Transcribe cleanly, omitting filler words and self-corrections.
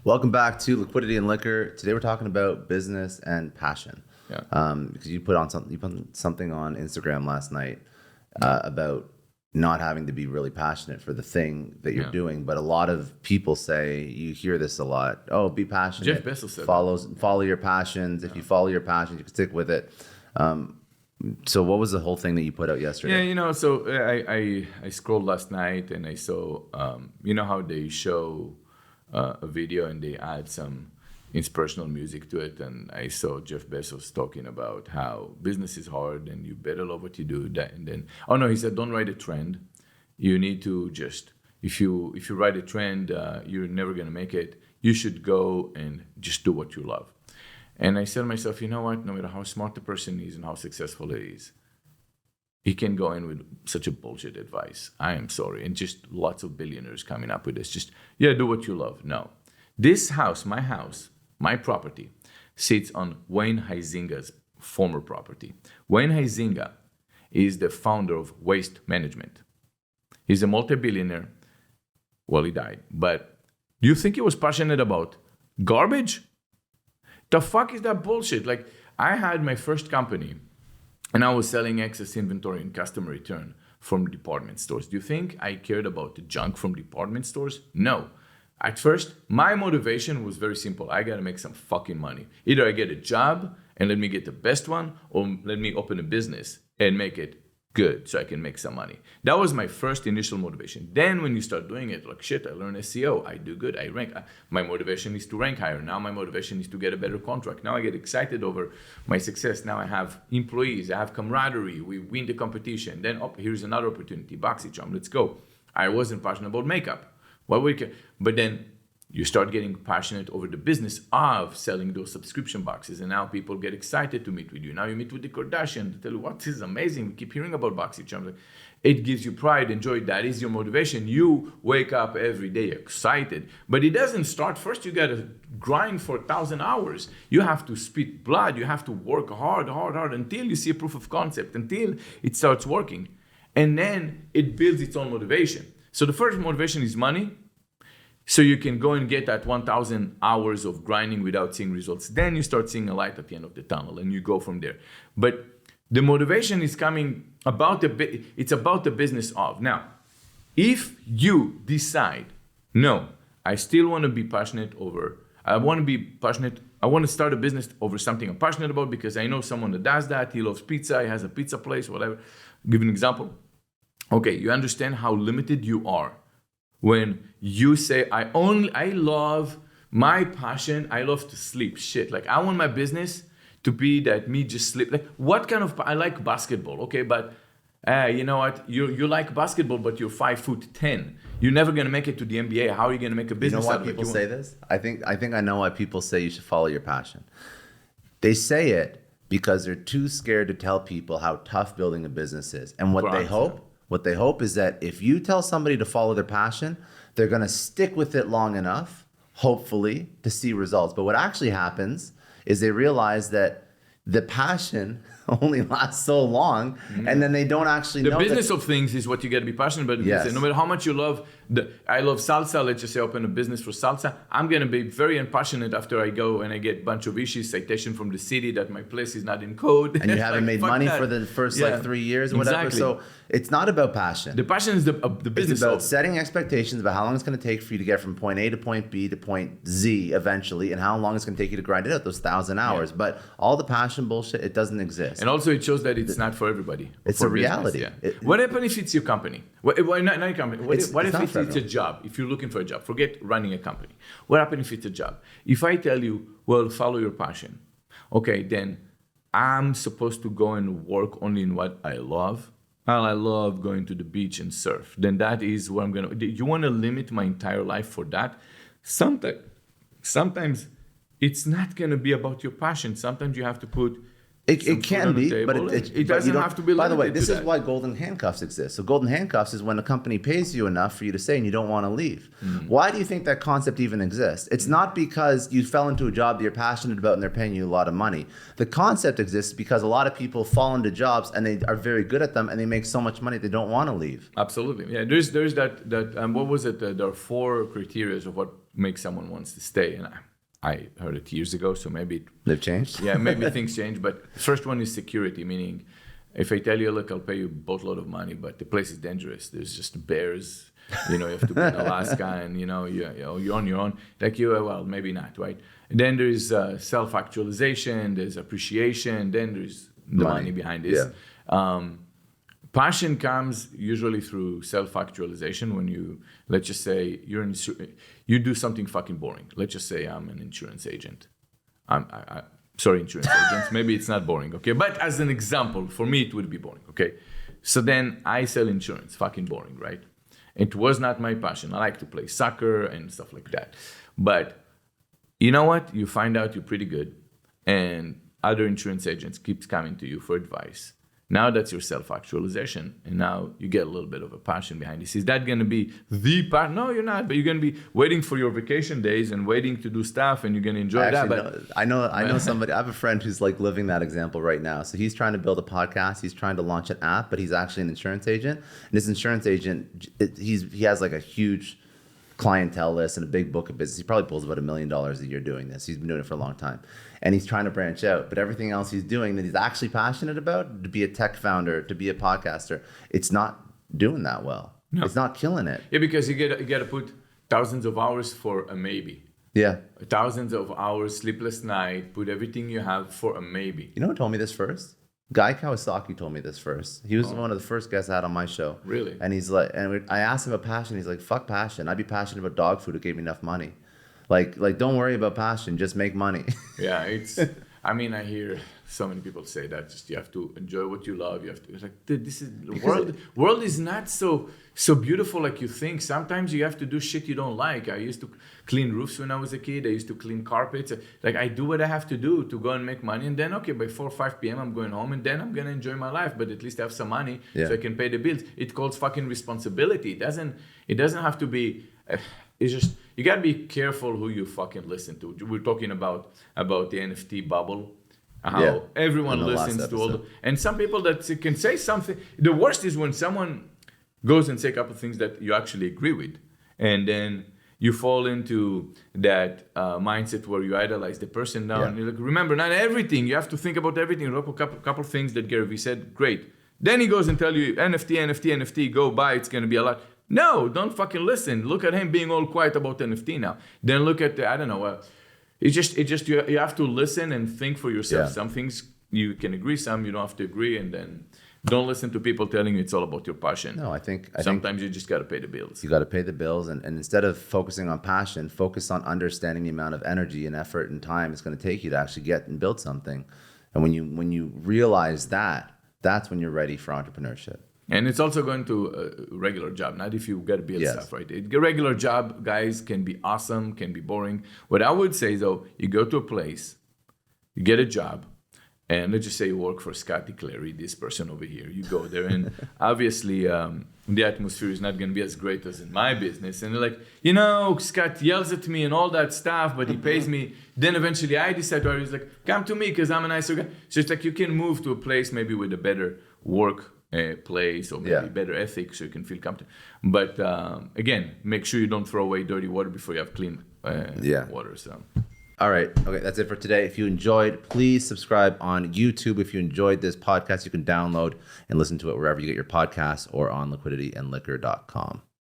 Welcome back to Liquidity and Liquor. Today we're talking about business and passion. Yeah. Because you put something on Instagram last night about not having to be really passionate for the thing that you're doing. But a lot of people say, you hear this a lot. Oh, be passionate. Jeff Bezos said follow your passions. If you follow your passions, you can stick with it. So what was the whole thing that you put out yesterday? Yeah, so I scrolled last night and I saw, how they show a video and they add some inspirational music to it. And I saw Jeff Bezos talking about how business is hard and you better love what you do. And then, he said, don't write a trend. You need to just, if you write a trend, you're never going to make it. You should go and just do what you love. And I said to myself, you know what, no matter how smart the person is and how successful it is, he can go in with such a bullshit advice. I am sorry. And just lots of billionaires coming up with this. Just, do what you love. No. This house, my property, sits on Wayne Huizinga's former property. Wayne Huizinga is the founder of Waste Management. He's a multi-billionaire. Well, he died. But do you think he was passionate about garbage? The fuck is that bullshit? Like, I had my first company and I was selling excess inventory and customer return from department stores. Do you think I cared about the junk from department stores? No. At first, my motivation was very simple. I got to make some fucking money. Either I get a job and let me get the best one, or let me open a business and make it good so I can make some money. That was my first initial motivation. Then when you start doing it, like shit, I learn SEO, I do good, I rank. My motivation is to rank higher. Now my motivation is to get a better contract. Now I get excited over my success. Now I have employees, I have camaraderie, we win the competition. Then here's another opportunity, BoxyCharm, let's go. I wasn't passionate about makeup. But then you start getting passionate over the business of selling those subscription boxes. And now people get excited to meet with you. Now you meet with the Kardashians. They tell you, what, this is amazing. We keep hearing about BoxyCharm. It gives you pride and joy. That is your motivation. You wake up every day excited. But it doesn't start. First, you got to grind for 1,000 hours. You have to spit blood. You have to work hard until you see a proof of concept, until it starts working. And then it builds its own motivation. So the first motivation is money. So you can go and get that 1,000 hours of grinding without seeing results. Then you start seeing a light at the end of the tunnel and you go from there. But the motivation is coming it's about the business of. Now, if you decide, no, I still want to be passionate over, I want to start a business over something I'm passionate about because I know someone that does that. He loves pizza. He has a pizza place, whatever. I'll give you an example. Okay, you understand how limited you are when you say, I love my passion, I love to sleep. Shit, like I want my business to be that me just sleep. Like I like basketball, okay, but you know what? You like basketball, but you're 5'10". You're never gonna make it to the NBA. How are you gonna make a business out of it? You know why people say this? I think I know why people say you should follow your passion. They say it because they're too scared to tell people how tough building a business is. And what they hope is that if you tell somebody to follow their passion, they're going to stick with it long enough, hopefully, to see results. But what actually happens is they realize that the passion only lasts so long, and then they don't actually know. The business of things is what you got to be passionate about. Yes. No matter how much you love, I love salsa. Let's just say I open a business for salsa. I'm going to be very passionate after I go and I get a bunch of issues, citation from the city that my place is not in code. And you haven't made money for the first 3 years or whatever. Exactly. So it's not about passion. The passion is the business. It's about setting expectations about how long it's going to take for you to get from point A to point B to point Z eventually, and how long it's going to take you to grind it out, those 1,000 hours. Yeah. But all the passion bullshit, it doesn't exist. And also it shows that it's not for everybody. It's for a reality. Yeah. What happens if it's your company? Not your company. What if it's a job? If you're looking for a job, forget running a company. What happens if it's a job? If I tell you, well, follow your passion, okay, then I'm supposed to go and work only in what I love. Well, I love going to the beach and surf. Then that is what I'm going to. You want to limit my entire life for that? Sometimes it's not going to be about your passion. Sometimes you have to put. It can be, but it doesn't have to be limited. By the way, this is why golden handcuffs exist. So golden handcuffs is when a company pays you enough for you to stay and you don't want to leave. Mm-hmm. Why do you think that concept even exists? It's not because you fell into a job that you're passionate about and they're paying you a lot of money. The concept exists because a lot of people fall into jobs and they are very good at them and they make so much money they don't want to leave. Absolutely. Yeah, there's that what was it? There are 4 criteria of what make someone wants to stay. And I heard it years ago, so maybe they've changed. Yeah, maybe things change. But first one is security, meaning if I tell you, look, I'll pay you a boatload of money, but the place is dangerous. There's just bears. You have to be in Alaska, and you're on your own. Like well, maybe not, right? And then there's self-actualization. There's appreciation. Then there's the money behind this. Yeah. Passion comes usually through self-actualization when you, let's just say, you do something fucking boring. Let's just say I'm an insurance agent. Sorry, insurance agents. Maybe it's not boring, okay? But as an example, for me, it would be boring, okay? So then I sell insurance, fucking boring, right? It was not my passion. I like to play soccer and stuff like that. But you know what? You find out you're pretty good, and other insurance agents keeps coming to you for advice. Now that's your self-actualization, and now you get a little bit of a passion behind this. Is that going to be the part? No, you're not. But you're going to be waiting for your vacation days and waiting to do stuff, and you're going to enjoy that. But I know somebody. I have a friend who's like living that example right now. So he's trying to build a podcast. He's trying to launch an app, but he's actually an insurance agent. And this insurance agent, he has like a huge clientele list and a big book of business. He probably pulls about $1 million a year doing this. He's been doing it for a long time, and he's trying to branch out. But everything else he's doing that he's actually passionate about, to be a tech founder, to be a podcaster, it's not doing that well. No. It's not killing it. Yeah, because you got to put thousands of hours for a maybe. Yeah, thousands of hours, sleepless night, put everything you have for a maybe. You know who told me this first? Guy Kawasaki told me this first. He was one of the first guests I had on my show. Really? And he's like, and I asked him about passion. He's like, fuck passion. I'd be passionate about dog food. It gave me enough money. Like, don't worry about passion. Just make money. Yeah, I mean, I hear so many people say that. Just you have to enjoy what you love. You have to. It's like, dude, this is the world is not so beautiful like you think. Sometimes you have to do shit you don't like. I used to clean roofs when I was a kid. I used to clean carpets. Like, I do what I have to do to go and make money. And then, okay, by 4 or 5 p.m. I'm going home, and then I'm gonna enjoy my life. But at least I have some money so I can pay the bills. It calls fucking responsibility. It doesn't have to be. It's just you gotta be careful who you fucking listen to. We're talking about the NFT bubble. How everyone listens to all and some people that can say something. The worst is when someone goes and say a couple of things that you actually agree with, and then you fall into that mindset where you idolize the person now, and you're like, remember, not everything. You have to think about everything. Look, a couple of things that Gary Vee said, great. Then he goes and tell you NFT, go buy. It's gonna be a lot. No, don't fucking listen. Look at him being all quiet about NFT now. Then look at I don't know. It's just you have to listen and think for yourself. Yeah. Some things you can agree, some you don't have to agree, and then don't listen to people telling you it's all about your passion. No, I think sometimes you just got to pay the bills. You got to pay the bills, and instead of focusing on passion, focus on understanding the amount of energy and effort and time it's going to take you to actually get and build something. And when you realize that, that's when you're ready for entrepreneurship. And it's also going to a regular job, not if you got to build stuff, right? A regular job, guys, can be awesome, can be boring. What I would say, though, you go to a place, you get a job, and let's just say you work for Scotty Clary, this person over here. You go there, and obviously the atmosphere is not going to be as great as in my business. And they're like, Scott yells at me and all that stuff, but he pays me. Then eventually I decide, or he's like, come to me because I'm a nicer guy. So it's like you can move to a place maybe with a better work place or maybe better ethics so you can feel comfortable. But again, make sure you don't throw away dirty water before you have clean water. So. All right. Okay, that's it for today. If you enjoyed, please subscribe on YouTube. If you enjoyed this podcast, you can download and listen to it wherever you get your podcasts or on liquidityandliquor.com.